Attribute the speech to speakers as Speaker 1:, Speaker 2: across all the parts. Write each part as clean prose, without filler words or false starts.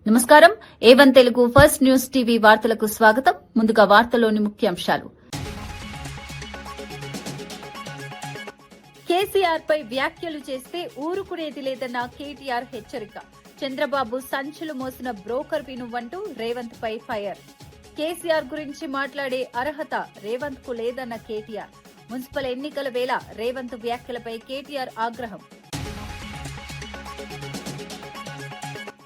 Speaker 1: నమస్కారం. A1 Telugu first news TV వార్తలకు స్వాగతం. ముందుగా వార్తలోని ముఖ్యాంశాలు. కేసీఆర్ పై వ్యాఖ్యలు చేస్తే ఊరుకునేది లేదన్న కేటీఆర్ హెచ్చరిక. చంద్రబాబు సంచులు మోసిన బ్రోకర్ వినువంటూ రేవంత్ పై ఫైర్. కేసీఆర్ గురించి మాట్లాడే అర్హత రేవంత్ కు లేదన్న కేటీఆర్. మున్సిపల్ ఎన్నికల వేళ రేవంత్ వ్యాఖ్యలపై కేటీఆర్ ఆగ్రహం.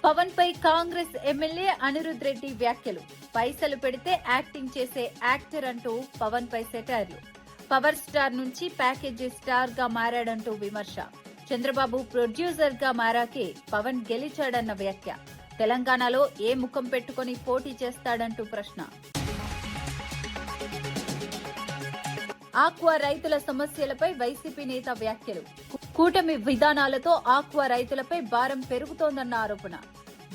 Speaker 1: పవన్ పై కాంగ్రెస్ ఎమ్మెల్యే అనిరుద్ రెడ్డి వ్యాఖ్యలు. పైసలు పెడితే యాక్టింగ్ చేసే యాక్టర్ అంటూ పవన్ పై సెటైర్లు. పవర్ స్టార్ నుంచి ప్యాకేజీ స్టార్ గా మారాడంటూ విమర్శ. చంద్రబాబు ప్రొడ్యూసర్ గా మారాకే పవన్ గెలిచాడన్న వ్యాఖ్య. తెలంగాణలో ఏ ముఖం పెట్టుకుని పోటీ చేస్తాడంటూ ప్రశ్న. ఆక్వా రైతుల సమస్యలపై వైసీపీ నేత వ్యాఖ్యలు. కూటమి విధానాలతో ఆక్వా రైతులపై భారం పెరుగుతోందన్న ఆరోపణ.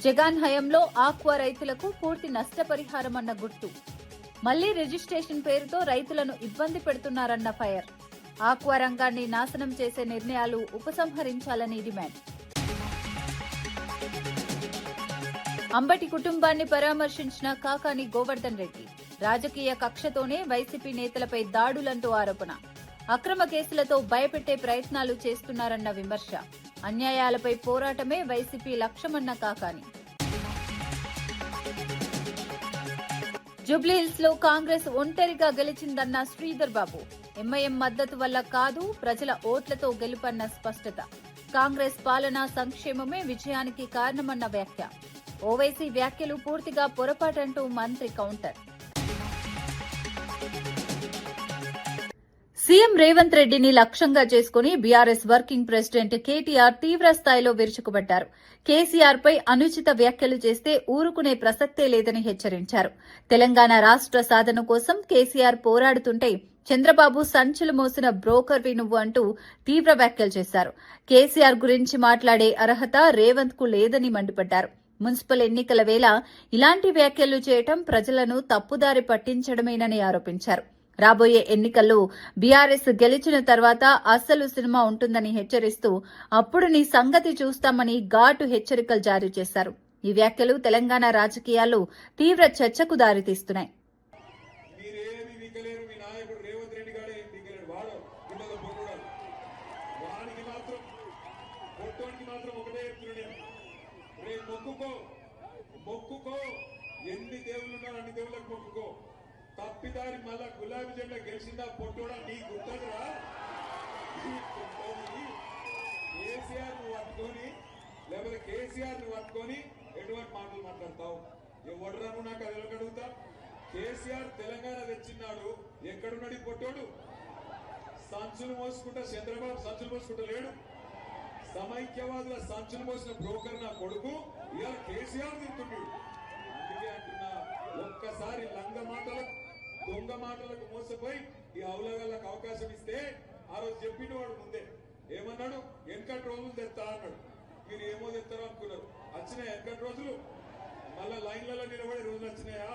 Speaker 1: జగన్ హయాంలో ఆక్వా రైతులకు పూర్తి నష్టపరిహారమన్న గుర్తు. మళ్లీ రిజిస్ట్రేషన్ పేరుతో రైతులను ఇబ్బంది పెడుతున్నారన్న ఫైర్. ఆక్వా రంగాన్ని నాశనం చేసే నిర్ణయాలు ఉపసంహరించాలని డిమాండ్. అంబటి కుటుంబాన్ని పరామర్శించిన కాకాని గోవర్ధన్ రెడ్డి. రాజకీయ కక్షతోనే వైసీపీ నేతలపై దాడులంటూ ఆరోపణ. అక్రమ కేసులతో భయపెట్టే ప్రయత్నాలు చేస్తున్నారన్న విమర్శ. అన్యాయాలపై పోరాటమే వైసీపీ లక్ష్యమన్న కాకాని. జూబ్లీహిల్స్ లో కాంగ్రెస్ ఒంటరిగా గెలిచిందన్న శ్రీధర్ బాబు. ఎంఐఎం మద్దతు వల్ల కాదు, ప్రజల ఓట్లతో గెలుపన్న స్పష్టత. కాంగ్రెస్ పాలనా సంక్షేమమే విజయానికి కారణమన్న వ్యాఖ్య. ఓవైసీ వ్యాఖ్యలు పూర్తిగా పొరపాటంటూ మంత్రి కౌంటర్. సీఎం రేవంత్ రెడ్డిని లక్ష్యంగా చేసుకుని బీఆర్ఎస్ వర్కింగ్ ప్రెసిడెంట్ కేటీఆర్ తీవ్ర స్థాయిలో విరుచుకుపడ్డారు. కేసీఆర్ పై అనుచిత వ్యాఖ్యలు చేస్తే ఊరుకునే ప్రసక్తే లేదని హెచ్చరించారు. తెలంగాణ రాష్ట్ర సాధన కోసం కేసీఆర్ పోరాడుతుంటే చంద్రబాబు సంచులు మోసిన బ్రోకర్వి నువ్వు అంటూ తీవ్ర వ్యాఖ్యలు చేశారు. కేసీఆర్ గురించి మాట్లాడే అర్హత రేవంత్ కు లేదని మండిపడ్డారు. మున్సిపల్ ఎన్నికల వేళ ఇలాంటి వ్యాఖ్యలు చేయటం ప్రజలను తప్పుదారి పట్టించడమేనని ఆరోపించారు. రాబోయే ఎన్నికల్లో బీఆర్ఎస్ గెలిచిన తర్వాత అస్సలు సినిమా ఉంటుందని హెచ్చరిస్తూ అప్పుడు నీ సంగతి చూస్తామని ఘాటు హెచ్చరికలు జారీ చేశారు. ఈ వ్యాఖ్యలు తెలంగాణ రాజకీయాల్లో తీవ్ర చర్చకు దారితీస్తున్నాయి.
Speaker 2: తప్పిదారి మళ్ళా గులాబీ జెండా గెలిచిందా పొట్టోడా నీ గుర్తరా? కేసీఆర్ నువ్వు పట్టుకొని లేకపోతే కేసీఆర్ నువ్వు పట్టుకొని ఎటువంటి మాటలు మాట్లాడతావు? ఎవడరా నువ్వు? నాకు అది అడుగుతా. కేసీఆర్ తెలంగాణ తెచ్చిన్నాడు, ఎక్కడున్నాడు ఈ పొట్టోడు? సంచులు మోసుకుంటా చంద్రబాబు సంచులు మోసుకుంటా లేడు. సమైక్యవాదుల సంచులు మోసిన బ్రోకర్ నా కొడుకు ఇవాళ కేసీఆర్ తింటున్నాడు. అందుకే అంటున్నా, ఒక్కసారి లంగ మాటలకు దొంగ మాటలకు మోసపోయి ఈ అవులగాళ్ళకు అవకాశం ఇస్తే ఆ రోజు చెప్పిన వాడు ముందే ఏమన్నాడు? వెనకటి రోజులు తెస్తా అన్నాడు. మీరు ఏమో తెస్తారో అనుకున్నారు. వచ్చినాయా వెనకటి రోజులు? మళ్ళా లైన్లలో నిలబడే రోజులు వచ్చినాయా?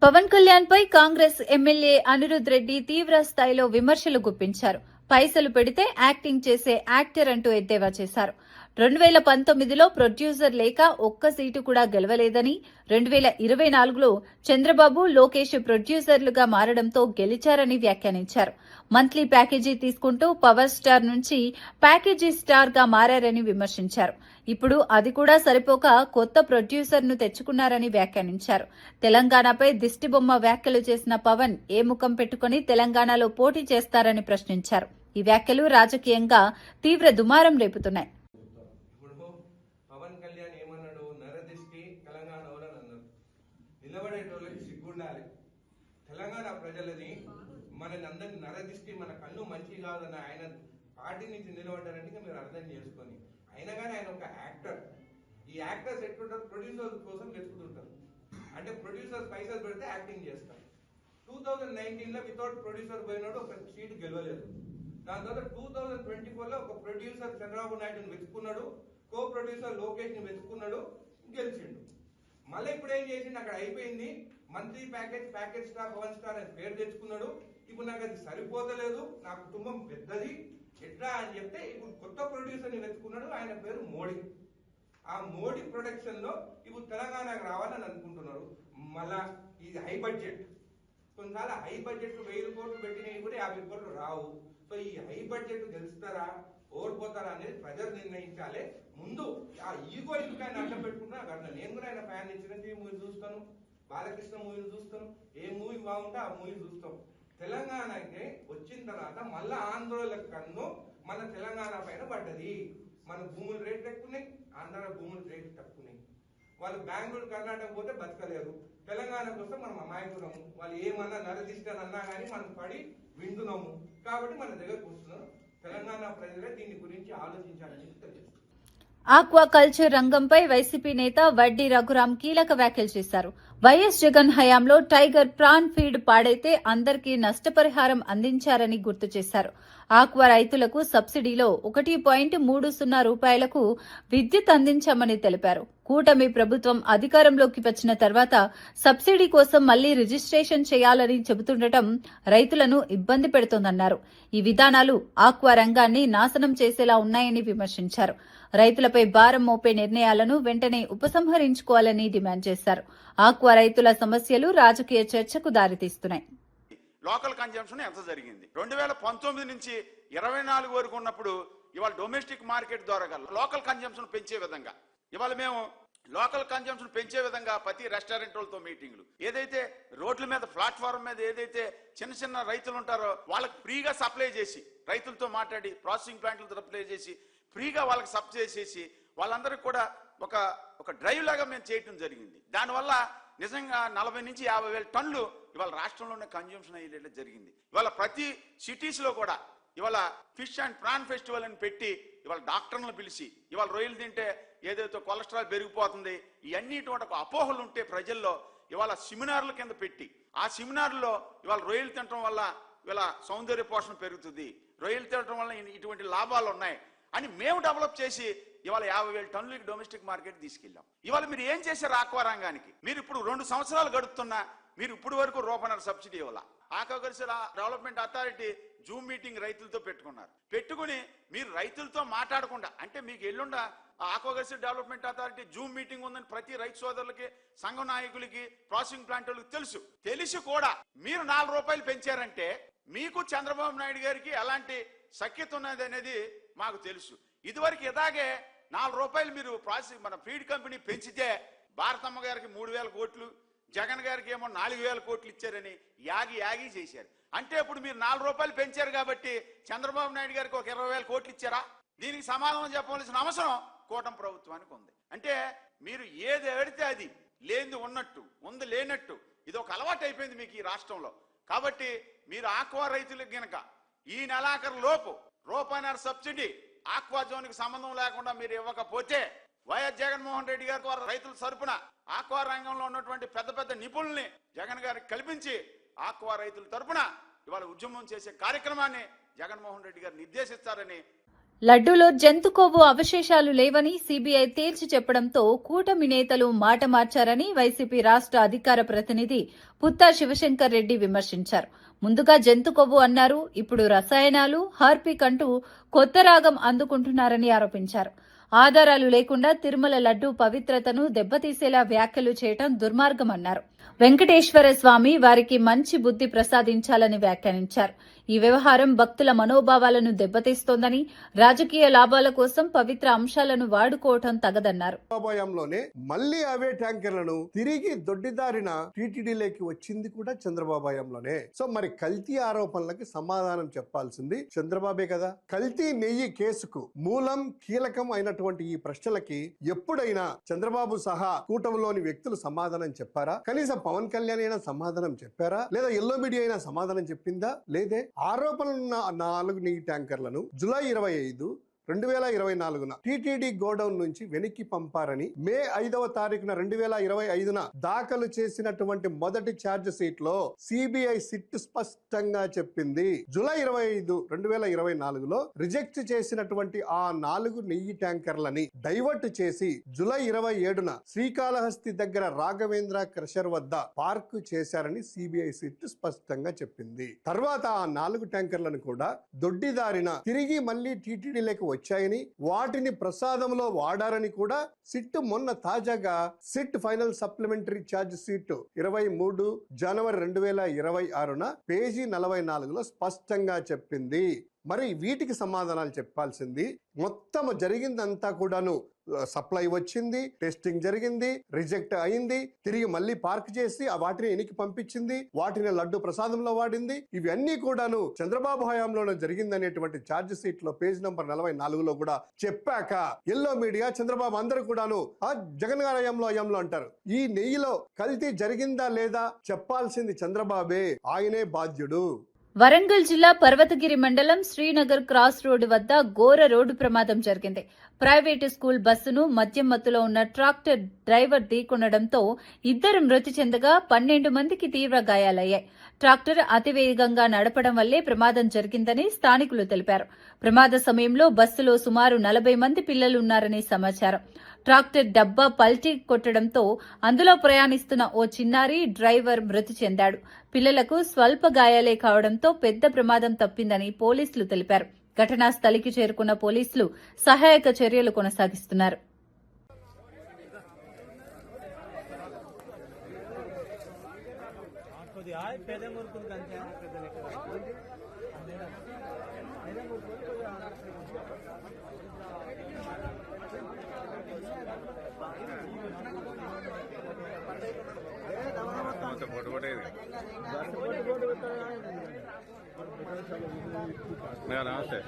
Speaker 1: పవన్ కళ్యాణ్ పై కాంగ్రెస్ ఎమ్మెల్యే అనిరుద్ రెడ్డి తీవ్ర స్థాయిలో విమర్శలు గుప్పించారు. పైసలు పెడితే యాక్టింగ్ చేసే యాక్టర్ అంటూ ఎద్దేవా చేశారు. 2019లో ప్రొడ్యూసర్ లేక ఒక్క సీటు కూడా గెలవలేదని, 2024లో చంద్రబాబు, లోకేష్ ప్రొడ్యూసర్లుగా మారడంతో గెలిచారని వ్యాఖ్యానించారు. మంత్లీ ప్యాకేజీ తీసుకుంటూ పవర్ స్టార్ నుంచి ప్యాకేజీ స్టార్ గా మారారని విమర్శించారు. ఇప్పుడు అది కూడా సరిపోక కొత్త ప్రొడ్యూసర్ను తెచ్చుకున్నారని వ్యాఖ్యానించారు. తెలంగాణపై దిష్టిబొమ్మ వ్యాఖ్యలు చేసిన పవన్ ఏ ముఖం పెట్టుకుని తెలంగాణలో పోటీ చేస్తారని ప్రశ్నించారు. ఈ వ్యాఖ్యలు రాజకీయంగా తీవ్ర దుమారం రేపుతున్నాయి.
Speaker 3: తెలంగాణ ప్రజలని అందరినీ నరదిష్టి, మన కన్ను మంచి కాదని ఆయన పార్టీ నుంచి నిలబడ్డారంటే మీరు అర్థం చేసుకొని. అయినా కానీ ఆయన ఒక యాక్టర్. ఈ యాక్టర్స్ ఎట్లుంటారు? ప్రొడ్యూసర్స్ కోసం వెతుకుతుంటారు. అంటే ప్రొడ్యూసర్స్ పైసలు పెడితే యాక్టింగ్ చేస్తారు. 2019లో వితౌట్ ప్రొడ్యూసర్ పోయినాడు, ఒక సీట్ గెలవలేదు. దాని తర్వాత 2024లో ఒక ప్రొడ్యూసర్ చంద్రబాబు నాయుడుని వెతుకున్నాడు, కో ప్రొడ్యూసర్ లోకేష్ ని వెతుకున్నాడు, గెలిచిండు. మళ్ళీ ఇప్పుడు ఏం చేసిండు? అక్కడ అయిపోయింది. Monthly package star, Pawan star అని పేరు తెచ్చుకున్నాడు. ఇప్పుడు నాకు అది సరిపోతలేదు, నా కుటుంబం పెద్దది ఎట్లా అని చెప్తే ఇప్పుడు కొత్త ప్రొడ్యూసర్ ని వెతుకున్నాడు. ఆయన పేరు మోడీ. ఆ మోడీ ప్రొడక్షన్ లో ఇప్పుడు తెలంగాణకు రావాలని అనుకుంటున్నారు. మళ్ళా ఇది హై బడ్జెట్, కొన్నిసార్లు హై బడ్జెట్ 1000 కోట్లు పెట్టినవి కూడా 50 కోట్లు రావు. సో ఈ హై బడ్జెట్ గెలుస్తారా ఓడిపోతారా అనేది ప్రజలు నిర్ణయించాలి. ముందు ఆ ఈగో ఇంకా అడ్డం పెట్టుకుంటున్నా అట్లా. నేను కూడా ఆయన ఫ్యాన్, చిరంజీవి మూవీ చూస్తాను, బాలకృష్ణ మూవీలు చూస్తాను, ఏ మూవీ బాగుంటే ఆ మూవీ చూస్తాం. తెలంగాణకి వచ్చిన తర్వాత మళ్ళా ఆంధ్రోల కన్ను మన తెలంగాణ పైన పడ్డది. మన భూముల రేట్లు ఎక్కున్నాయి, ఆంధ్ర భూముల రేట్లు తక్కున్నాయి. వాళ్ళు బెంగళూరు కర్ణాటక పోతే బతకలేరు. తెలంగాణకు వస్తే మనం అమాయకులము. వాళ్ళు ఏమన్నా నరదిష్టానన్నా కానీ మనం పడి వింటున్నాము. కాబట్టి మన దగ్గరకు వస్తున్నాం. తెలంగాణ ప్రజలే దీని గురించి ఆలోచించాలని తెలియదు.
Speaker 1: ఆక్వాకల్చర్ రంగంపై వైసీపీ నేత వడ్డీ రఘురాం కీలక వ్యాఖ్యలు చేశారు. వైఎస్ జగన్ హయాంలో టైగర్ ప్రాన్ ఫీడ్ పాడైతే అందరికీ నష్టపరిహారం అందించారని గుర్తు చేశారు. ఆక్వా రైతులకు సబ్సిడీలో 1.30 రూపాయలకు విద్యుత్ అందించామని తెలిపారు. కూటమి ప్రభుత్వం అధికారంలోకి వచ్చిన తర్వాత సబ్సిడీ కోసం మళ్లీ రిజిస్ట్రేషన్ చేయాలని చెబుతుండటం రైతులను ఇబ్బంది పెడుతోందన్నారు. ఈ విధానాలు ఆక్వా రంగాన్ని నాశనం చేసేలా ఉన్నాయని విమర్శించారు. రైతులపై భారం మోపే నిర్ణయాలను వెంటనే ఉపసంహరించుకోవాలని డిమాండ్ చేశారు. ఆక్వా రైతుల సమస్యలు రాజకీయ చర్చకు దారితీస్తున్నాయి.
Speaker 4: లోకల్ కన్జంప్షన్ ఎంత జరిగింది 2019 నుంచి 24 వరకు ఉన్నప్పుడు ఇవాళ డొమెస్టిక్ మార్కెట్ ద్వారా లోకల్ కన్జంప్షన్ పెంచే విధంగా ఇవాళ మేము లోకల్ కన్జంప్షన్ పెంచే విధంగా ప్రతి రెస్టారెంట్ వాళ్ళతో మీటింగ్లు, ఏదైతే రోడ్ల మీద ప్లాట్ఫామ్ మీద ఏదైతే చిన్న చిన్న రైతులు ఉంటారో వాళ్ళకి ఫ్రీగా సప్లై చేసి, రైతులతో మాట్లాడి ప్రాసెసింగ్ ప్లాంట్లతో సప్లై చేసి ఫ్రీగా వాళ్ళకి సప్లై చేసి వాళ్ళందరికీ కూడా ఒక డ్రైవ్ లాగా మేము చేయటం జరిగింది. దానివల్ల నిజంగా 40 నుంచి 50 వేల టన్నులు ఇవాళ రాష్ట్రంలోనే కన్జ్యూమ్షన్ అయ్యేలా జరిగింది. ఇవాళ ప్రతి సిటీస్ లో కూడా ఇవాళ ఫిష్ అండ్ ప్రాన్ ఫెస్టివల్ అని పెట్టి ఇవాళ డాక్టర్లను పిలిచి ఇవాళ రొయ్యలు తింటే ఏదైతే కొలెస్ట్రాల్ పెరిగిపోతుంది ఇవన్నీ ఇటువంటి అపోహలు ఉంటే ప్రజల్లో ఇవాళ సెమినార్ల కింద పెట్టి ఆ సెమినార్లో ఇవాళ రొయ్యలు తినడం వల్ల ఇవాళ సౌందర్య పోషణ పెరుగుతుంది, రొయ్యలు తినడం వల్ల ఇటువంటి లాభాలు ఉన్నాయి అని మేము డెవలప్ చేసి ఇవాళ 50,000 టన్నులకి డొమెస్టిక్ మార్కెట్ తీసుకెళ్ళాం. ఇవాళ మీరు ఏం చేశారు ఆక్వా రంగానికి? మీరు ఇప్పుడు 2 సంవత్సరాలు గడుపుతున్నా మీరు ఇప్పుడు వరకు రూపాయన్నర సబ్సిడీ ఇవ్వాల. Aquaculture development authority zoom meeting రైతులతో పెట్టుకుని మీరు రైతులతో మాట్లాడకుండా, అంటే మీకు ఎల్లుండ aquaculture development authority zoom meeting ఉందని ప్రతి రైతు సోదరులకి, సంఘ నాయకులకి, ప్రాసెసింగ్ ప్లాంట్ వాళ్ళకి తెలిసి కూడా మీరు 4 రూపాయలు పెంచారంటే మీకు చంద్రబాబు నాయుడు గారికి ఎలాంటి సఖ్యత ఉన్నది అనేది మాకు తెలుసు. ఇదివరకు ఇలాగే 4 రూపాయలు మీరు మన ఫీడ్ కంపెనీ పెంచితే భారతమ్మ గారికి 3,000 కోట్లు, జగన్ గారికి ఏమో 4,000 కోట్లు ఇచ్చారని యాగి చేశారు. అంటే ఇప్పుడు మీరు 4 రూపాయలు పెంచారు కాబట్టి చంద్రబాబు నాయుడు గారికి ఒక 20,000 కోట్లు ఇచ్చారా? దీనికి సమాధానం చెప్పవలసిన అవసరం కూటమి ప్రభుత్వానికి ఉంది. అంటే మీరు ఏది అడితే అది, లేనిది ఉన్నట్టు, ఉంది లేనట్టు, ఇది ఒక అలవాటు అయిపోయింది మీకు ఈ రాష్ట్రంలో. కాబట్టి మీరు ఆక్వా రైతులకు గనక ఈ నెలాఖరు లోపు రూపాయన్నర సబ్సిడీ ఆక్వా జోన్కి సంబంధం లేకుండా మీరు ఇవ్వకపోతే వైఎస్ జగన్మోహన్ రెడ్డి గారి ద్వారా రైతుల తరపున ఆక్వా రంగంలో ఉన్నటువంటి పెద్ద నిపుణుల్ని జగన్ గారికి కల్పించి ఆక్వా రైతుల తరపున ఇవాళ ఉద్యమం చేసే కార్యక్రమాన్ని జగన్మోహన్ రెడ్డి గారు నిర్దేశిస్తారని.
Speaker 1: లడ్డూలో జంతు కొవ్వు అవశేషాలు లేవని సీబీఐ తేల్చి చెప్పడంతో కూటమి నేతలు మాట మార్చారని వైసీపీ రాష్ట్ర అధికార ప్రతినిధి పుత్తా శివశంకర్ రెడ్డి విమర్శించారు. ముందుగా జంతు కొవ్వు అన్నారు, ఇప్పుడు రసాయనాలు, హార్పిక్ అంటూ కొత్త రాగం అందుకుంటున్నారని ఆరోపించారు. ఆధారాలు లేకుండా తిరుమల లడ్డూ పవిత్రతను దెబ్బతీసేలా వ్యాఖ్యలు చేయడం దుర్మార్గమన్నారు. వెంకటేశ్వర స్వామి వారికి మంచి బుద్ధి ప్రసాదించాలని వ్యాఖ్యానించారు. ఈ వ్యవహారం భక్తుల మనోభావాలను దెబ్బతీస్తోందని, రాజకీయ లాభాల కోసం పవిత్ర అంశాలను వాడుకోవటం తగదన్నారు.
Speaker 5: మళ్లీ అవే ట్యాంకర్లను తిరిగి దొడ్డిదారిన టీటీడీలోకి వచ్చింది కూడా చంద్రబాబు హయాంలోనే. సో మరి కల్తీ ఆరోపణలకి సమాధానం చెప్పాల్సింది చంద్రబాబే కదా. కల్తీ నెయ్యి కేసుకు మూలం కీలకం అయినటువంటి ఈ ప్రశ్నలకి ఎప్పుడైనా చంద్రబాబు సహా కూటమిలోని వ్యక్తులు సమాధానం చెప్పారా? కనీసం పవన్ కళ్యాణ్ అయినా సమాధానం చెప్పారా? లేదా ఎల్లో మీడియా అయినా సమాధానం చెప్పిందా? లేదే. ఆరోపణలున్న 4 నెయ్యి ట్యాంకర్లను జూలై 25, 2024 టీటీడీ గోడౌన్ నుంచి వెనక్కి పంపారని మే 5వ తారీఖున 2025 దాఖలు చేసినటువంటి మొదటి ఛార్జ్ షీట్ లో సిబిఐ సిట్ స్పష్టంగా చెప్పింది. జూలై 25, 2024 రిజెక్ట్ చేసినటువంటి ఆ 4 నెయ్యి ట్యాంకర్లని డైవర్ట్ చేసి జూలై 27 శ్రీకాళహస్తి దగ్గర రాఘవేంద్ర క్రషర్ వద్ద పార్క్ చేశారని సిబిఐ సిట్ స్పష్టంగా చెప్పింది. తర్వాత ఆ 4 ట్యాంకర్లను కూడా దొడ్డిదారిన తిరిగి మళ్లీ టీటీడీలోకి వచ్చాయని వాటిని ప్రసాదంలో వాడారని కూడా సిట్ మొన్న తాజాగా SIT final supplementary charge sheet 23 జనవరి 2026 పేజీ 44లో స్పష్టంగా చెప్పింది. మరి వీటికి సమాధానాలు చెప్పాల్సింది. మొత్తం జరిగిందంతా కూడాను సప్లై వచ్చింది, టెస్టింగ్ జరిగింది, రిజెక్ట్ అయింది, తిరిగి మళ్ళీ పార్క్ చేసి ఆ వాటిని ఎనికి పంపించింది, వాటిని లడ్డు ప్రసాదంలో వాడింది. ఇవన్నీ కూడాను చంద్రబాబు హయాంలోనే జరిగిందనేటువంటి ఛార్జ్ షీట్ లో పేజ్ నంబర్ 44లో కూడా చెప్పాక ఎల్లో మీడియా చంద్రబాబు అందరూ కూడాను ఆ జగన్ గారి హయాంలో అంటారు. ఈ నెయ్యిలో కల్తీ జరిగిందా లేదా చెప్పాల్సింది చంద్రబాబే, ఆయనే బాధ్యుడు.
Speaker 1: వరంగల్ జిల్లా పర్వతగిరి మండలం శ్రీనగర్ క్రాస్ రోడ్డు వద్ద ఘోర రోడ్డు ప్రమాదం జరిగింది. ప్రైవేటు స్కూల్ బస్సును మద్యం మత్తులో ఉన్న ట్రాక్టర్ డ్రైవర్ ఢీకొనడంతో 2 మృతి చెందగా 12 మందికి తీవ్ర గాయాలయ్యాయి. ట్రాక్టర్ అతివేగంగా నడపడం వల్లే ప్రమాదం జరిగిందని స్థానికులు తెలిపారు. ప్రమాద సమయంలో బస్సులో సుమారు 40 మంది పిల్లలున్నారని సమాచారం. ట్రాక్టర్ డబ్బా పల్టీ కొట్టడంతో అందులో ప్రయాణిస్తున్న ఓ చిన్నారి డ్రైవర్ మృతి చెందాడు. పిల్లలకు స్వల్ప గాయాలే కావడంతో పెద్ద ప్రమాదం తప్పిందని పోలీసులు తెలిపారు. ఘటనా స్థలికి చేరుకున్న పోలీసులు సహాయక చర్యలు కొనసాగిస్తున్నారు.
Speaker 6: నమస్తే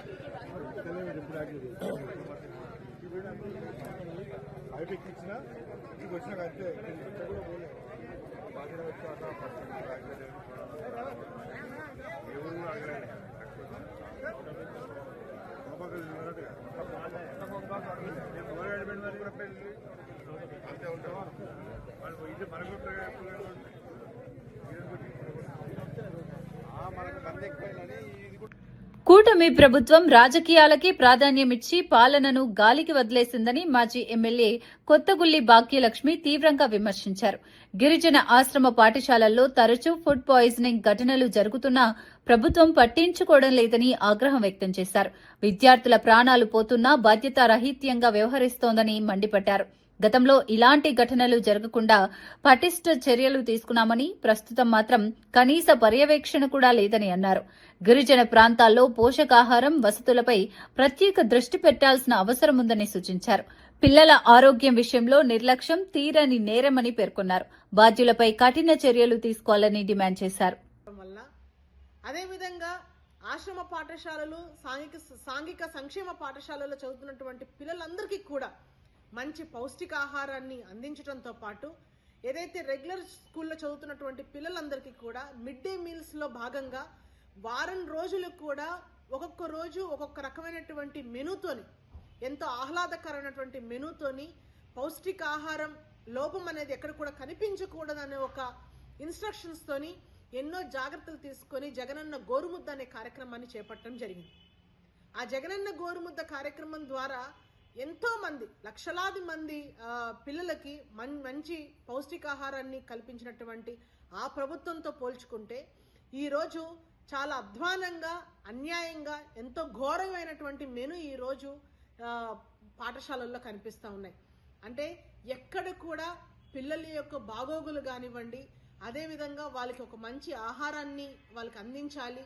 Speaker 1: కూటమి ప్రభుత్వం రాజకీయాలకి ప్రాధాన్యమిచ్చి పాలనను గాలికి వదిలేసిందని మాజీ ఎమ్మెల్యే కొత్తగుల్లి భాగ్యలక్ష్మి తీవ్రంగా విమర్శించారు. గిరిజన ఆశ్రమ పాఠశాలల్లో తరచూ ఫుడ్ పాయిజనింగ్ ఘటనలు జరుగుతున్నా ప్రభుత్వం పట్టించుకోవడం లేదని ఆగ్రహం వ్యక్తం చేశారు. విద్యార్థుల ప్రాణాలు పోతున్నా బాధ్యతారాహిత్యంగా వ్యవహరిస్తోందని మండిపడ్డారు. గతంలో ఇలాంటి ఘటనలు జరగకుండా పటిష్ట చర్యలు తీసుకున్నామని, ప్రస్తుతం మాత్రం కనీస పర్యవేక్షణ కూడా లేదని అన్నారు. గిరిజన ప్రాంతాల్లో పోషకాహారం, వసతులపై ప్రత్యేక దృష్టి పెట్టాల్సిన అవసరం ఉందని సూచించారు. పిల్లల ఆరోగ్యం విషయంలో నిర్లక్ష్యం తీరని నేరమని పేర్కొన్నారు. బాధ్యులపై కఠిన చర్యలు తీసుకోవాలని డిమాండ్ చేశారు.
Speaker 7: అదేవిధంగా ఆశ్రమ పాఠశాలలు, సాంఘిక సంక్షేమ పాఠశాలలో చదువుతున్నటువంటి పిల్లలందరికీ కూడా మంచి పౌష్టికాహారాన్ని అందించడంతో పాటు ఏదైతే రెగ్యులర్ స్కూల్లో చదువుతున్నటువంటి పిల్లలందరికీ కూడా మిడ్ డే మీల్స్లో భాగంగా వారం రోజులు కూడా ఒక్కొక్క రోజు ఒక్కొక్క రకమైనటువంటి మెనూతోని, ఎంతో ఆహ్లాదకరమైనటువంటి మెనూతోని పౌష్టికాహారం లోపం అనేది ఎక్కడ కూడా కనిపించకూడదనే ఒక ఇన్స్ట్రక్షన్స్తోని ఎన్నో జాగ్రత్తలు తీసుకొని జగనన్న గోరుముద్ద అనే కార్యక్రమాన్ని చేపట్టడం జరిగింది. ఆ జగనన్న గోరుముద్ద కార్యక్రమం ద్వారా ఎంతో మంది, లక్షలాది మంది పిల్లలకి మంచి పౌష్టికాహారాన్ని కల్పించినటువంటి ఆ ప్రభుత్వంతో పోల్చుకుంటే ఈరోజు చాలా అధ్వానంగా, అన్యాయంగా, ఎంతో ఘోరమైనటువంటి మెను ఈరోజు పాఠశాలల్లో కనిపిస్తూ ఉన్నాయి. అంటే ఎక్కడ కూడా పిల్లల యొక్క బాగోగులు కానివ్వండి, అదేవిధంగా వాళ్ళకి ఒక మంచి ఆహారాన్ని వాళ్ళకి అందించాలి,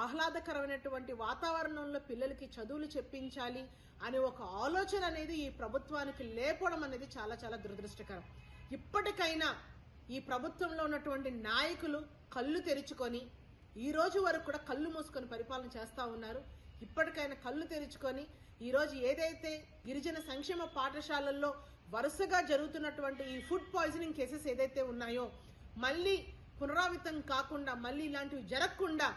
Speaker 7: ఆహ్లాదకరమైనటువంటి వాతావరణంలో పిల్లలకి చదువులు చెప్పించాలి అనే ఒక ఆలోచన అనేది ఈ ప్రభుత్వానికి లేపడం అనేది చాలా చాలా దురదృష్టకరం. ఇప్పటికైనా ఈ ప్రభుత్వంలో ఉన్నటువంటి నాయకులు కళ్ళు తెరుచుకొని, ఈ రోజు వరకు కూడా కళ్ళు మూసుకొని పరిపాలన చేస్తూ ఉన్నారు. ఇప్పటికైనా కళ్ళు తెరుచుకొని ఈరోజు ఏదైతే గిరిజన సంక్షేమ పాఠశాలల్లో వరుసగా జరుగుతున్నటువంటి ఈ ఫుడ్ పాయిజనింగ్ కేసెస్ ఏదైతే ఉన్నాయో మళ్ళీ పునరావృతం కాకుండా, మళ్ళీ ఇలాంటివి జరగకుండా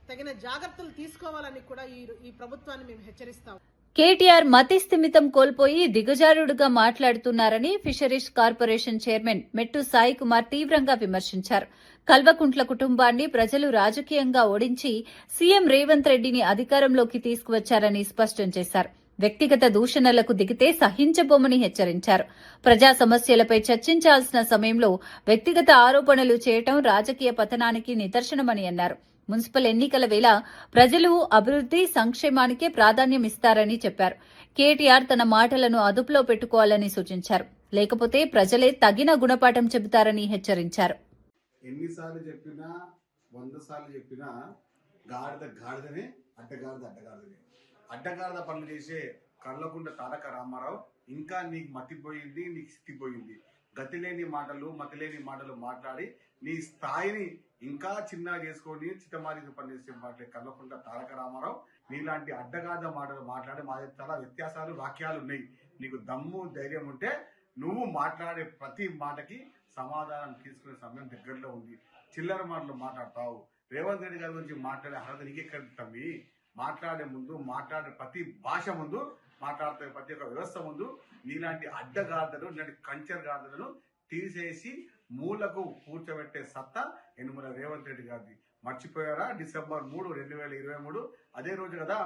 Speaker 7: తగిన జాగ్రత్తలు తీసుకోవాలని కూడా ఈ ప్రభుత్వాన్ని మేము హెచ్చరిస్తాం.
Speaker 1: కేటీఆర్ మతి స్థిమితం కోల్పోయి దిగజారుడుగా మాట్లాడుతున్నారని ఫిషరీస్ కార్పొరేషన్ చైర్మన్ మెట్టు సాయి కుమార్ తీవ్రంగా విమర్శించారు. కల్వకుంట్ల కుటుంబాన్ని ప్రజలు రాజకీయంగా ఓడించి సీఎం రేవంత్ రెడ్డిని అధికారంలోకి తీసుకువచ్చారని స్పష్టం చేశారు. వ్యక్తిగత దూషణలకు దిగితే సహించబోమని హెచ్చరించారు. ప్రజా సమస్యలపై చర్చించాల్సిన సమయంలో వ్యక్తిగత ఆరోపణలు చేయడం రాజకీయ పతనానికి నిదర్శనమని అన్నారు. మున్సిపల్ ఎన్నికల వేళ ప్రజలు అభివృద్ది, సంక్షేమానికే ప్రాధాన్యం ఇస్తారని చెప్పారు. కేటీఆర్ తన మాటలను అదుపులో పెట్టుకోవాలని సూచించారు. లేకపోతే ప్రజలే తగిన గుణపాఠం చెబుతారని హెచ్చరించారు.
Speaker 8: ఎన్నిసార్లు చెప్పినా 100 సార్లు చెప్పినా గాడిదనే అడ్డగాడిద పనులు చేసే కళ్ళకుంట తారక రామారావు ఇంకా నీకు మతిపోయింది, నీకు స్థితిపోయింది. గతిలేని మాటలు మతిలేని మాటలు మాట్లాడి నీ స్థాయిని ఇంకా చిన్న చేసుకొని చిత్తమారి పనిచేసే మాట్లాడే కళ్ళకుంట తారక రామారావు నీలాంటి అడ్డగాడిద మాటలు మాట్లాడి మా చాలా వ్యత్యాసాలు వాక్యాలు ఉన్నాయి. నీకు దమ్ము ధైర్యం ఉంటే నువ్వు మాట్లాడే ప్రతి మాటకి సమాధానం తీసుకునే సమయం దగ్గరలో ఉంది. చిల్లర మాటలు మాట్లాడతావు. రేవంత్ రెడ్డి గారి గురించి మాట్లాడే అర్హత నీకెక్కడ తమ్మి? మాట్లాడే ముందు, మాట్లాడే ప్రతి భాష ముందు, మాట్లాడే ప్రతి ఒక్క వ్యవస్థ ముందు నీలాంటి అడ్డగాడిదలు, ఇలాంటి కంచెర్ గాడిదలను తీసేసి మూలకు కూర్చోబెట్టే సత్తా యనుమల రేవంత్ రెడ్డి గారిది. మర్చిపోయారా? డిసెంబర్ 3, 2023 అదే రోజు కదా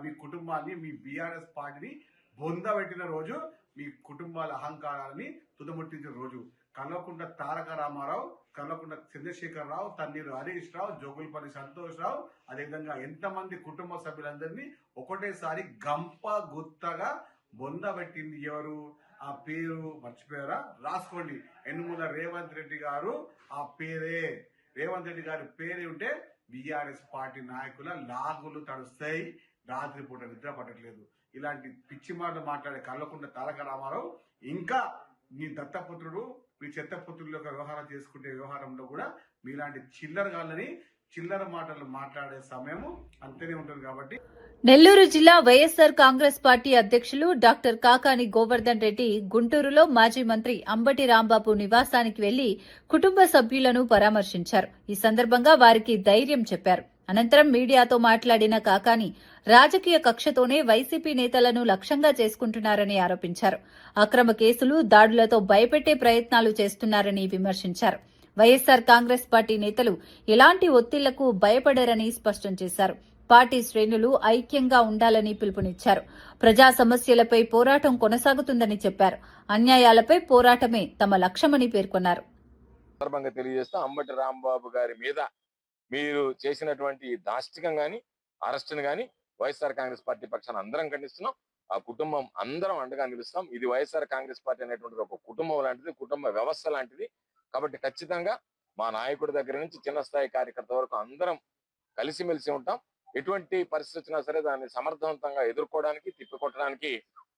Speaker 8: మీ కుటుంబాన్ని, మీ బీఆర్ఎస్ పార్టీని బొందబెట్టిన రోజు, మీ కుటుంబాల అహంకారాన్ని తుదముట్టించిన రోజు. కల్వకుంట్ల తారక రామారావు, కల్వకుంట్ల చంద్రశేఖరరావు, తన్నీరు హరీష్ రావు, జోగులపల్లి సంతోష్ రావు, అదేవిధంగా ఎంతమంది కుటుంబ సభ్యులందరినీ ఒకటేసారి గంప గుత్తగా బొందబెట్టింది ఎవరు? ఆ పేరు మర్చిపోయారా? రాసుకోండి. యనుమల రేవంత్ రెడ్డి గారు. ఆ పేరే రేవంత్ రెడ్డి గారి పేరే ఉంటే బీఆర్ఎస్ పార్టీ నాయకుల లాగులు తడుస్తాయి. రాత్రిపూట నిద్ర పట్టట్లేదు. ఇలాంటి పిచ్చి మాటలు మాట్లాడే కల్వకుంట్ల తారక రామారావు ఇంకా మీ దత్తపుత్రుడు, మీ చెత్తపుత్రుల యొక్క వ్యవహారం చేసుకునే వ్యవహారంలో కూడా మీలాంటి చిల్లర మాటలు మాట్లాడే సమయము అంతనే ఉంటుంది. కాబట్టి
Speaker 1: నెల్లూరు జిల్లా వైఎస్సార్ కాంగ్రెస్ పార్టీ అధ్యక్షులు డాక్టర్ కాకాని గోవర్ధన్ రెడ్డి గుంటూరులో మాజీ మంత్రి అంబటి రాంబాబు నివాసానికి వెళ్లి కుటుంబ సభ్యులను పరామర్శించారు. ఈ సందర్భంగా వారికి ధైర్యం చెప్పారు. అనంతరం మీడియాతో మాట్లాడిన కాకాని రాజకీయ కక్షతోనే వైసీపీ నేతలను లక్ష్యంగా చేసుకుంటున్నారని ఆరోపించారు. అక్రమ కేసులు, దాడులతో భయపెట్టే ప్రయత్నాలు చేస్తున్నారని విమర్శించారు. వైఎస్సార్ కాంగ్రెస్ పార్టీ నేతలు ఎలాంటి ఒత్తిళ్లకు భయపడరని స్పష్టం చేశారు. పార్టీ శ్రేణులు ఐక్యంగా ఉండాలని పిలుపునిచ్చారు. ప్రజా సమస్యలపై పోరాటం కొనసాగుతుందని చెప్పారు. అన్యాయాలపై పోరాటమే తమ లక్ష్యమని పేర్కొన్నారు.
Speaker 9: సందర్భంగా తెలియజేస్తూ అంబటి రాంబాబు గారి మీద మీరు చేసినటువంటి దాష్టికం గాని, అరెస్టును గాని వైఎస్ఆర్ కాంగ్రెస్ పార్టీ పక్షాన అందరం ఖండిస్తున్నాం. ఆ కుటుంబం అందరం అండగా నిలుస్తాం. ఇది వైఎస్ఆర్ కాంగ్రెస్ పార్టీ అనేటువంటిది ఒక కుటుంబం లాంటిది, కుటుంబ వ్యవస్థ లాంటిది. కాబట్టి ఖచ్చితంగా మా నాయకుడి దగ్గర నుంచి చిన్న స్థాయి కార్యకర్త వరకు అందరం కలిసిమెలిసి ఉంటాం. ఎటువంటి పరిస్థితి వచ్చినా సరే దాన్ని సమర్థవంతంగా ఎదుర్కోవడానికి, తిప్పికొట్టడానికి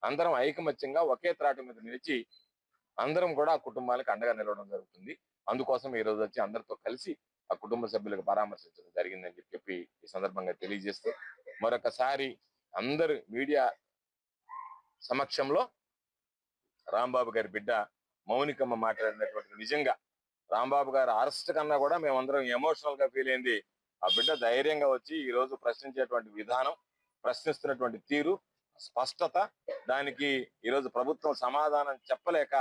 Speaker 9: అందరం ఐకమత్యంగా ఒకే త్రాటి మీద నిలిచి అందరం కూడా ఆ కుటుంబాలకు అండగా నిలవడం జరుగుతుంది. అందుకోసం ఈ రోజు వచ్చి అందరితో కలిసి ఆ కుటుంబ సభ్యులకు పరామర్శించడం జరిగిందని చెప్పి ఈ సందర్భంగా తెలియజేస్తూ మరొకసారి అందరు మీడియా సమక్షంలో రాంబాబు గారి బిడ్డ మౌనికమ్మ మాట్లాడినటువంటి నిజంగా రాంబాబు గారి అరెస్ట్ కన్నా కూడా మేమందరం ఎమోషనల్ గా ఫీల్ అయింది. ఆ బిడ్డ ధైర్యంగా వచ్చి ఈ రోజు ప్రశ్నించేటువంటి విధానం, ప్రశ్నిస్తున్నటువంటి తీరు, స్పష్టత, దానికి ఈరోజు ప్రభుత్వం సమాధానం చెప్పలేక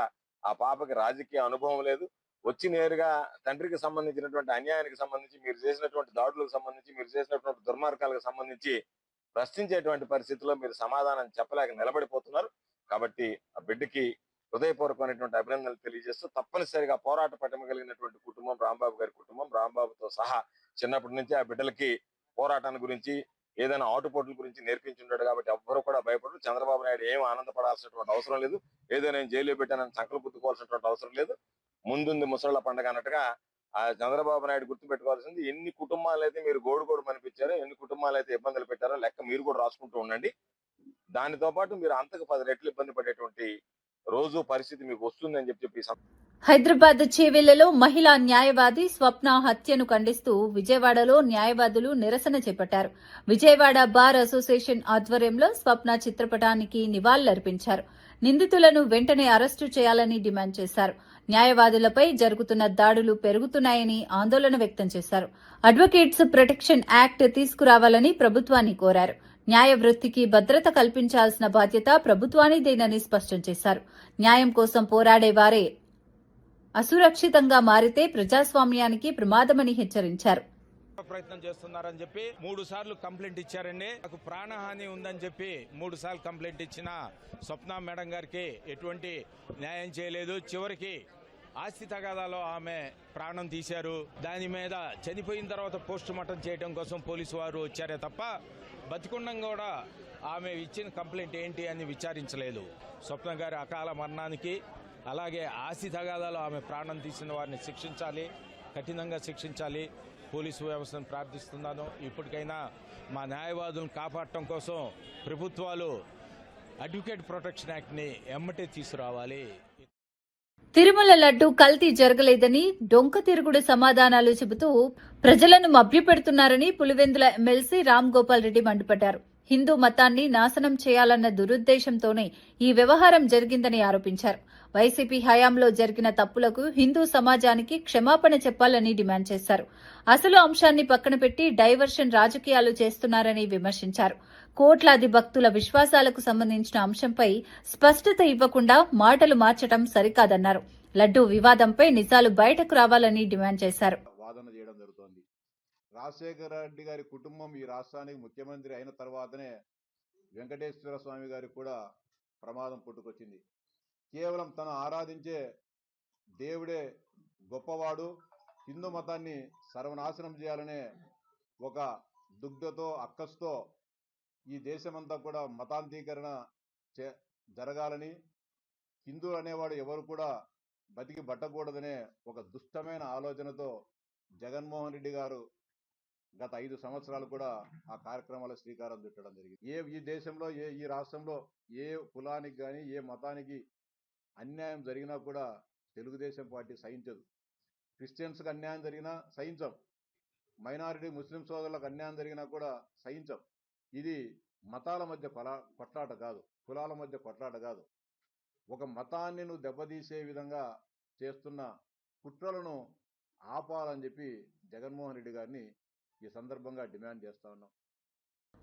Speaker 9: ఆ పాపకి రాజకీయ అనుభవం లేదు. వచ్చి నేరుగా తండ్రికి సంబంధించినటువంటి అన్యాయానికి సంబంధించి, మీరు చేసినటువంటి దాడులకు సంబంధించి, మీరు చేసినటువంటి దుర్మార్గాలకు సంబంధించి ప్రశ్నించేటువంటి పరిస్థితుల్లో మీరు సమాధానం చెప్పలేక నిలబడిపోతున్నారు. కాబట్టి ఆ బిడ్డకి హృదయపూర్వకమైనటువంటి అభినందనలు తెలియజేస్తూ తప్పనిసరిగా పోరాట పటిమ కలిగినటువంటి కుటుంబం రాంబాబు గారి కుటుంబం. రాంబాబుతో సహా చిన్నప్పటి నుంచి ఆ బిడ్డలకి పోరాటాన్ని గురించి, ఏదైనా ఆటుపోట్ల గురించి నేర్పించి ఉంటాడు. కాబట్టి ఎవ్వరూ కూడా భయపడరు. చంద్రబాబు నాయుడు ఏం ఆనందపడాల్సినటువంటి అవసరం లేదు. ఏదో నేను జైల్లో పెట్టానని సంకల్ప పుట్టుకోవాల్సినటువంటి అవసరం లేదు. ముందుంది ముసళ్ళ పండుగ అన్నట్టుగా ఆ చంద్రబాబు నాయుడు గుర్తు పెట్టుకోవాల్సింది, ఎన్ని కుటుంబాలు అయితే మీరు గోడు మనిపించారో, ఎన్ని కుటుంబాలు అయితే ఇబ్బందులు పెట్టారో లెక్క మీరు కూడా రాసుకుంటూ ఉండండి. దానితో పాటు మీరు అంతకు 10 రెట్లు ఇబ్బంది పడేటువంటి రోజు పరిస్థితి మీకు వస్తుందని చెప్పి
Speaker 1: హైదరాబాద్ చేవెళ్లలో మహిళా న్యాయవాది స్వప్న హత్యను ఖండిస్తూ విజయవాడలో న్యాయవాదులు నిరసన చేపట్టారు. విజయవాడ బార్ అసోసియేషన్ ఆధ్వర్యంలో స్వప్న చిత్రపటానికి నివాళులర్పించారు. నిందితులను వెంటనే అరెస్టు చేయాలని డిమాండ్ చేశారు. న్యాయవాదులపై జరుగుతున్న దాడులు పెరుగుతున్నాయని ఆందోళన వ్యక్తం చేశారు. అడ్వకేట్స్ ప్రొటెక్షన్ యాక్ట్ తీసుకురావాలని ప్రభుత్వాన్ని కోరారు. న్యాయ వృత్తికి భద్రత కల్పించాల్సిన బాధ్యత ప్రభుత్వానిదేనని స్పష్టం చేశారు. న్యాయం కోసం పోరాడేవారే అసురక్షితంగా మారితే ప్రజాస్వామ్యానికి ప్రమాదమని హెచ్చరించారు.
Speaker 10: ప్రయత్నం చేస్తున్నారని చెప్పి 3 సార్లు కంప్లైంట్ ఇచ్చారండి. నాకు ప్రాణహాని ఉందని చెప్పి 3 సార్లు కంప్లైంట్ ఇచ్చిన స్వప్న మేడం గారికి ఎటువంటి న్యాయం చేయలేదు. చివరికి ఆస్తి తగాదాలో ఆమె ప్రాణం తీశారు. దాని మీద చనిపోయిన తర్వాత పోస్ట్ మార్టం చేయడం కోసం పోలీసు వారు వచ్చారే తప్ప బతికుండం కూడా ఆమె ఇచ్చిన కంప్లైంట్ ఏంటి అని విచారించలేదు. స్వప్న గారి అకాల మరణానికి అలాగే ఆస్తి తగాదాలో ఆమె ప్రాణం తీసిన వారిని శిక్షించాలి, కఠినంగా శిక్షించాలి. పోలీసు వ్యవస్థను ప్రార్థిస్తున్నాను, ఇప్పటికైనా మా న్యాయవాదులను కాపాడటం కోసం ప్రభుత్వాలు అడ్వకేట్ ప్రొటెక్షన్ యాక్ట్ని ఎమ్మటే తీసుకురావాలి.
Speaker 1: తిరుమల లడ్డు కల్తీ జరగలేదని డొంక తిరుగుడు సమాధానాలు చెబుతూ ప్రజలను మభ్యపెడుతున్నారని పులివెందుల ఎమ్మెల్సీ రామ్ గోపాల్ రెడ్డి మండిపడ్డారు. హిందూ మతాన్ని నాశనం చేయాలన్న దురుద్దేశంతోనే ఈ వ్యవహారం జరిగిందని ఆరోపించారు. వైసీపీ హయాంలో జరిగిన తప్పులకు హిందూ సమాజానికి క్షమాపణ చెప్పాలని డిమాండ్ చేశారు. అసలు అంశాన్ని పక్కన పెట్టి డైవర్షన్ రాజకీయాలు చేస్తున్నారని విమర్శించారు. కోట్లాది భక్తుల విశ్వాసాలకు సంబంధించిన అంశంపై స్పష్టత ఇవ్వకుండా మాటలు మార్చడం సరికాదన్నారు. లడ్డూ వివాదంపై నిజాలు బయటకు రావాలని డిమాండ్ చేశారు.
Speaker 11: వాదన చేయడం జరుగుతోంది. రాజశేఖర రెడ్డి గారి కుటుంబం ఈ రాష్ట్రానికి ముఖ్యమంత్రి అయిన తర్వాతనే వెంకటేశ్వర స్వామి గారికి కూడా ప్రమాదం పుట్టుకొచ్చింది. కేవలం తను ఆరాధించే దేవుడే గొప్పవాడు, హిందూ మతాన్ని సర్వనాశనం చేయాలనే ఒక దుగ్ధతో అక్కస్తో ఈ దేశమంతా కూడా మతాంతీకరణ జరగాలని, హిందువులు అనేవాడు ఎవరు కూడా బతికి బట్టకూడదనే ఒక దుష్టమైన ఆలోచనతో జగన్మోహన్ రెడ్డి గారు గత 5 సంవత్సరాలు కూడా ఆ కార్యక్రమాల శ్రీకారం చుట్టడం జరిగింది. ఈ దేశంలో ఈ రాష్ట్రంలో ఏ కులానికి కానీ ఏ మతానికి అన్యాయం జరిగినా కూడా తెలుగుదేశం పార్టీ సహించదు. క్రిస్టియన్స్కి అన్యాయం జరిగినా సహించం, మైనారిటీ ముస్లిం సోదరులకు అన్యాయం జరిగినా కూడా సహించం. ఇది మతాల మధ్య కొట్లాట కాదు, కులాల మధ్య కొట్లాట కాదు. ఒక మతాన్ని నువ్వు దెబ్బతీసే విధంగా చేస్తున్న కుట్రలను ఆపాలని చెప్పి జగన్మోహన్ రెడ్డి గారిని ఈ సందర్భంగా డిమాండ్ చేస్తా ఉన్నాం.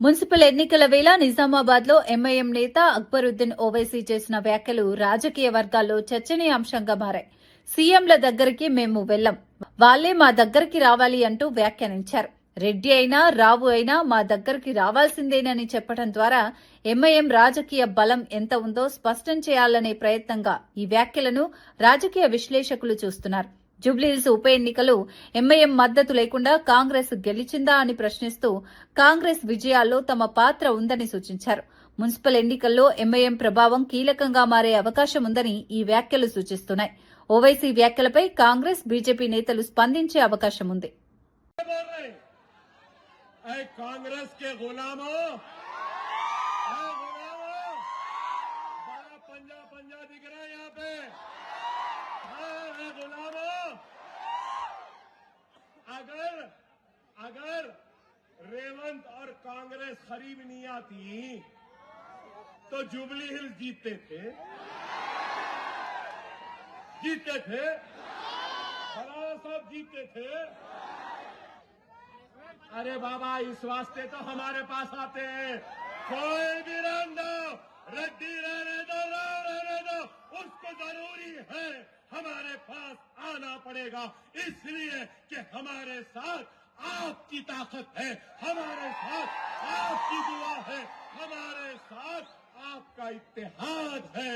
Speaker 1: మున్సిపల్ ఎన్నికల వేళ నిజామాబాద్ లో ఎంఐఎం నేత అక్బరుద్దీన్ ఓవైసీ చేసిన వ్యాఖ్యలు రాజకీయ వర్గాల్లో చర్చనీయాంశంగా మారాయి. సీఎంల దగ్గరికి మేము వెళ్లం, వాళ్లే మా దగ్గరికి రావాలి అంటూ వ్యాఖ్యానించారు. రెడ్డి అయినా రావు అయినా మా దగ్గరికి రావాల్సిందేనని చెప్పడం ద్వారా ఎంఐఎం రాజకీయ బలం ఎంత ఉందో స్పష్టం చేయాలనే ప్రయత్నంగా ఈ వ్యాఖ్యలను రాజకీయ విశ్లేషకులు చూస్తున్నారు. జూబ్లీహిల్స్ ఉప ఎన్నికలు ఎంఐఎం మద్దతు లేకుండా కాంగ్రెస్ గెలిచిందా అని ప్రశ్నిస్తూ కాంగ్రెస్ విజయాల్లో తమ పాత్ర ఉందని సూచించారు. మున్సిపల్ ఎన్నికల్లో ఎంఐఎం ప్రభావం కీలకంగా మారే అవకాశం ఉందని ఈ వ్యాఖ్యలు సూచిస్తున్నాయి. ఓవైసీ వ్యాఖ్యలపై కాంగ్రెస్, బీజేపీ నేతలు స్పందించే అవకాశం ఉంది.
Speaker 2: कांग्रेस के गुलामों, बड़ा पंजा दिख रहा है यहाँ पे। गुलामों, अगर रेवंत और कांग्रेस खरीब नहीं आती तो जुबली हिल्स जीतते थे, फलाना साहब जीतते थे। अरे बाबा, इस वास्ते तो हमारे पास आते हैं। कोई भी रहने दो, रेड्डी रहने दो, राव रहने दो, उसको जरूरी है हमारे पास आना पड़ेगा, इसलिए कि हमारे साथ आपकी ताकत है, हमारे साथ आपकी दुआ है, हमारे साथ आपका इत्तेहाद है।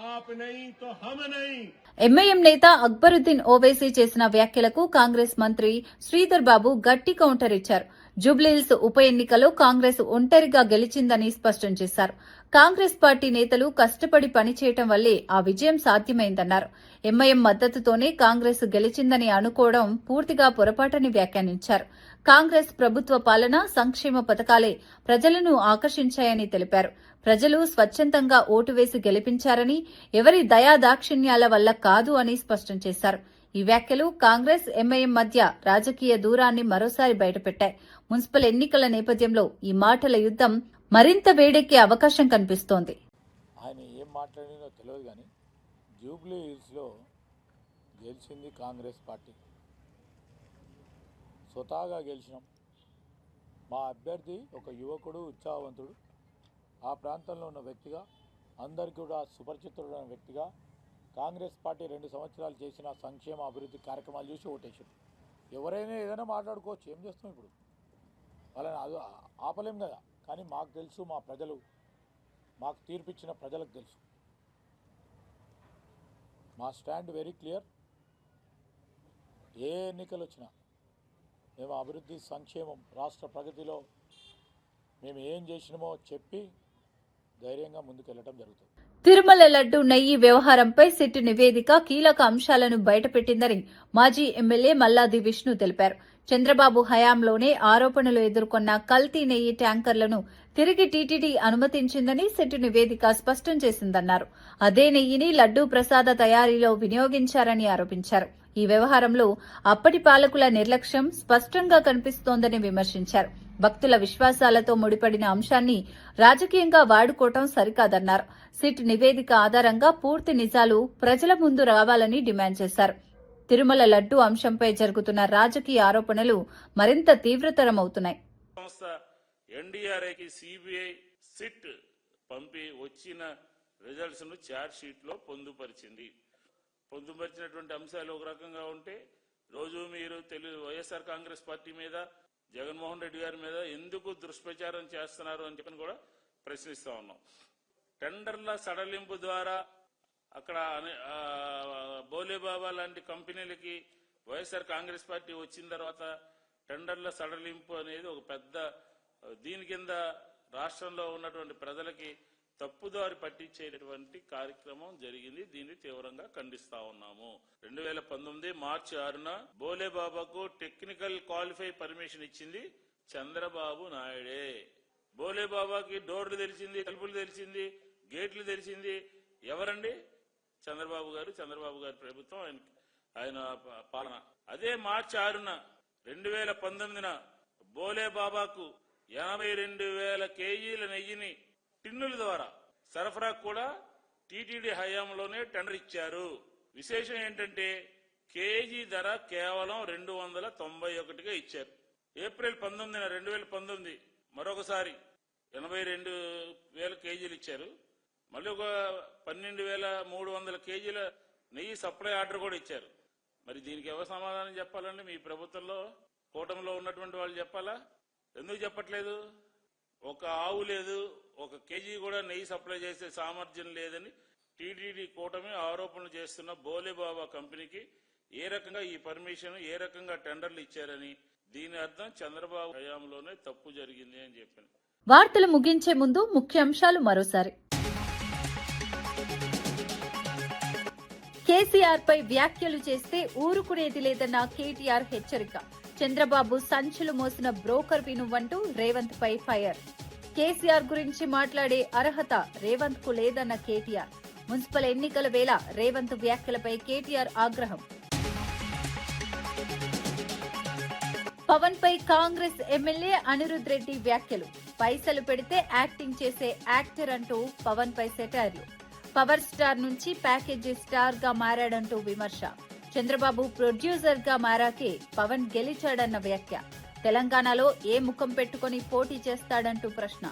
Speaker 2: आप नहीं तो हम नहीं।
Speaker 1: ఎంఐఎం నేత అక్బరుద్దీన్ ఓవైసీ చేసిన వ్యాఖ్యలకు కాంగ్రెస్ మంత్రి శ్రీధర్ బాబు గట్టి కౌంటర్ ఇచ్చారు. జూబ్లీహిల్స్ ఉప ఎన్నికలో కాంగ్రెస్ ఒంటరిగా గెలిచిందని స్పష్టం చేశారు. కాంగ్రెస్ పార్టీ నేతలు కష్టపడి పనిచేయటం వల్లే ఆ విజయం సాధ్యమైందన్నారు. ఎంఐఎం మద్దతుతోనే కాంగ్రెస్ గెలిచిందని అనుకోవడం పూర్తిగా పొరపాటని వ్యాఖ్యానించారు. కాంగ్రెస్ ప్రభుత్వ పాలన, సంక్షేమ పథకాలే ప్రజలను ఆకర్షించాయని తెలిపారు. ప్రజలు స్వచ్ఛందంగా ఓటు వేసి గెలిపించారని, ఎవరి దయాదాక్షిణ్యాల వల్ల కాదు అని స్పష్టం చేశారు. ఈ వ్యాఖ్యలు కాంగ్రెస్, ఎంఐఎం మధ్య రాజకీయ దూరాన్ని మరోసారి బయటపెట్టాయి. మున్సిపల్ ఎన్నికల నేపథ్యంలో ఈ మాటల యుద్దం మరింత వేడెక్కే అవకాశం కనిపిస్తోంది.
Speaker 12: ఆయన ఏం మాట్లాడినో తెలియదు కానీ జూబ్లీ హిల్స్లో గెలిచింది కాంగ్రెస్ పార్టీ. స్వతహాగా గెలిచినాం. మా అభ్యర్థి ఒక యువకుడు, ఉత్సాహవంతుడు, ఆ ప్రాంతంలో ఉన్న వ్యక్తిగా, అందరికీ కూడా సుపరిచితుడైన వ్యక్తిగా కాంగ్రెస్ పార్టీ 2 సంవత్సరాలు చేసిన సంక్షేమ అభివృద్ధి కార్యక్రమాలు చూసి ఓటేసాడు. ఎవరైనా ఏదైనా మాట్లాడుకోవచ్చు, ఏం చేస్తాం ఇప్పుడు, వాళ్ళని అది ఆపలేం కదా. కానీ మాకు తెలుసు, మా ప్రజలు, మాకు తీర్పిచ్చిన ప్రజలకు తెలుసు. మా స్టాండ్ వెరీ క్లియర్. ఏ ఎన్నికలు వచ్చినా మేము అభివృద్ధి సంక్షేమం రాష్ట్ర ప్రగతిలో మేము ఏం చేసినామో చెప్పి ధైర్యంగా ముందుకెళ్లడం జరుగుతుంది.
Speaker 1: తిరుమల లడ్డు నెయ్యి వ్యవహారంపై సిట్ నివేదిక కీలక అంశాలను బయటపెట్టిందని మాజీ ఎమ్మెల్యే మల్లాది విష్ణు తెలిపారు. చంద్రబాబు హయాంలోనే ఆరోపణలు ఎదుర్కొన్న కల్తీ నెయ్యి ట్యాంకర్లను తిరిగి టీటీడీ అనుమతించిందని సిట్ నివేదిక స్పష్టం చేసిందన్నారు. అదే నెయ్యిని లడ్డూ ప్రసాద తయారీలో వినియోగించారని ఆరోపించారు. ఈ వ్యవహారంలో అప్పటి పాలకుల నిర్లక్ష్యం స్పష్టంగా కనిపిస్తోందని విమర్శించారు. భక్తుల విశ్వాసాలతో ముడిపడిన అంశాన్ని రాజకీయంగా వాడుకోవటం సరికాదన్నారు. సిట్ నివేదిక ఆధారంగా పూర్తి నిజాలు ప్రజల ముందు రావాలని డిమాండ్ చేశారు. తిరుమల లడ్డు అంశంపై జరుగుతున్న రాజకీయ ఆరోపణలు మరింత తీవ్రతరమవుతున్నాయి.
Speaker 13: సంస్థ ఎన్డీఆర్ఐకి సిబిఐ సిట్ పంపి వచ్చిన రిజల్ట్స్ ను ఛార్జ్ షీట్ లో పొందుపరిచినటువంటి అంశాలు ఒక రకంగా ఉంటే రోజు మీరు వైఎస్ఆర్ కాంగ్రెస్ పార్టీ మీద జగన్మోహన్ రెడ్డి గారి మీద ఎందుకు దుష్ప్రచారం చేస్తున్నారు అని చెప్పని కూడా ప్రశ్నిస్తా ఉన్నాం. టెండర్ల సడలింపు ద్వారా అక్కడ బోలేబాబా లాంటి కంపెనీలకి వైఎస్ఆర్ కాంగ్రెస్ పార్టీ వచ్చిన తర్వాత టెండర్ల సడలింపు అనేది ఒక పెద్ద దీని కింద రాష్ట్రంలో ఉన్నటువంటి ప్రజలకి తప్పుదారి పట్టించేటటువంటి కార్యక్రమం జరిగింది. దీన్ని తీవ్రంగా ఖండిస్తా ఉన్నాము. 2019 మార్చి 6న బోలేబాబాకు టెక్నికల్ క్వాలిఫై పర్మిషన్ ఇచ్చింది చంద్రబాబు నాయుడే. బోలేబాబాకి డోర్లు తెలిసింది, తలుపులు తెలిసింది, గేట్లు తెలిసింది ఎవరండి? చంద్రబాబు గారి ప్రభుత్వం, ఆయన పాలన. అదే మార్చి 6న 2019న బోలేబాబాకు 82,000 కేజీల నెయ్యిని టిన్నుల ద్వారా సరఫరా కూడా టీటీడీ హయాంలోనే టెండర్ ఇచ్చారు. విశేషం ఏంటంటే కేజీ ధర కేవలం 291గా ఇచ్చారు. ఏప్రిల్ 19న 2019 మరొకసారి 82,000 కేజీలు ఇచ్చారు. మళ్ళీ ఒక 12,300 కేజీల నెయ్యి సప్లై ఆర్డర్ కూడా ఇచ్చారు. మరి దీనికి ఎవరు సమాధానం చెప్పాలండి? మీ ప్రభుత్వంలో కూటమిలో ఉన్నటువంటి వాళ్ళు చెప్పాలా? ఎందుకు చెప్పట్లేదు? ఒక ఆవు లేదు, ఒక కేజీ కూడా నెయ్యి సప్లై చేసే సామర్థ్యం లేదని టీటీడీ కూటమి ఆరోపణలు చేస్తున్న బోలేబాబా కంపెనీకి ఏ రకంగా ఈ పర్మిషన్, ఏ రకంగా టెండర్లు ఇచ్చారని, దీని అర్థం చంద్రబాబు హయాంలోనే తప్పు జరిగింది అని చెప్పాను.
Speaker 1: వార్తలు ముగించే ముందు ముఖ్యాంశాలు మరోసారి. కేసీఆర్ పై వ్యాఖ్యలు చేస్తే ఊరుకునేది లేదన్న కేటీఆర్ హెచ్చరిక. చంద్రబాబు సంచులు మోసిన బ్రోకర్ వినువంటూ రేవంత్ పై ఫైర్. కేసీఆర్ గురించి మాట్లాడే అర్హత రేవంత్ కు లేదన్న కేటీఆర్. మున్సిపల్ ఎన్నికల వేళ రేవంత్ వ్యాఖ్యలపై కేటీఆర్ ఆగ్రహం. పవన్ పై కాంగ్రెస్ ఎమ్మెల్యే అనిరుద్ రెడ్డి వ్యాఖ్యలు. పైసలు పెడితే యాక్టింగ్ చేసే యాక్టర్ అంటూ పవన్ పై సెటైర్లు. పవర్ స్టార్ నుంచి ప్యాకేజీ స్టార్ గా మారాడంటూ విమర్శ. చంద్రబాబు ప్రొడ్యూసర్ గా మారాకే పవన్ గెలిచాడన్న వ్యాఖ్య. తెలంగాణలో ఏ ముఖం పెట్టుకుని పోటీ చేస్తాడంటూ ప్రశ్న.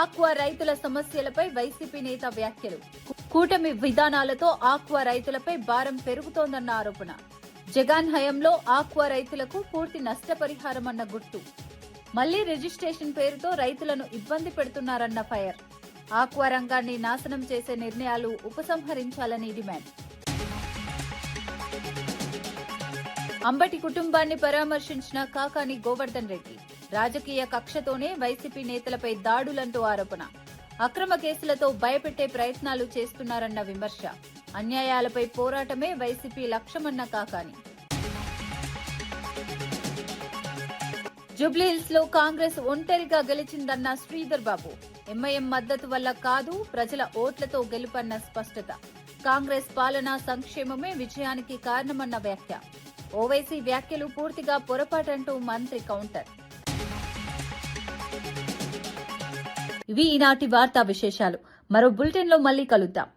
Speaker 1: ఆక్వా రైతుల సమస్యలపై వైసీపీ నేత వ్యాఖ్యలు. కూటమి విధానాలతో ఆక్వా రైతులపై భారం పెరుగుతోందన్న ఆరోపణ. జగన్ హయాంలో ఆక్వా రైతులకు పూర్తి నష్టపరిహారమన్న గుర్తు. మళ్లీ రిజిస్ట్రేషన్ పేరుతో రైతులను ఇబ్బంది పెడుతున్నారన్న ఫైర్. ఆక్వా రంగాన్ని నాశనం చేసే నిర్ణయాలు ఉపసంహరించాలని డిమాండ్. అంబటి కుటుంబాన్ని పరామర్శించిన కాకాని గోవర్ధన్ రెడ్డి. రాజకీయ కక్షతోనే వైసీపీ నేతలపై దాడులంటూ ఆరోపణ. అక్రమ కేసులతో భయపెట్టే ప్రయత్నాలు చేస్తున్నారన్న విమర్శ. అన్యాయాలపై పోరాటమే వైసీపీ లక్ష్యమన్న కాకాని. జూబ్లీహిల్స్ లో కాంగ్రెస్ ఒంటరిగా గెలిచిందన్న శ్రీధర్ బాబు. ఎంఐఎం మద్దతు వల్ల కాదు, ప్రజల ఓట్లతో గెలుపన్న స్పష్టత. కాంగ్రెస్ పాలనా సంక్షేమమే విజయానికి కారణమన్న వ్యాఖ్య. ఓవైసీ వ్యాఖ్యలు పూర్తిగా పొరపాటంటూ మంత్రి కౌంటర్. ఇవి ఈనాటి వార్తా విశేషాలు. మరో బులెటిన్ లో మళ్లీ కలుద్దాం.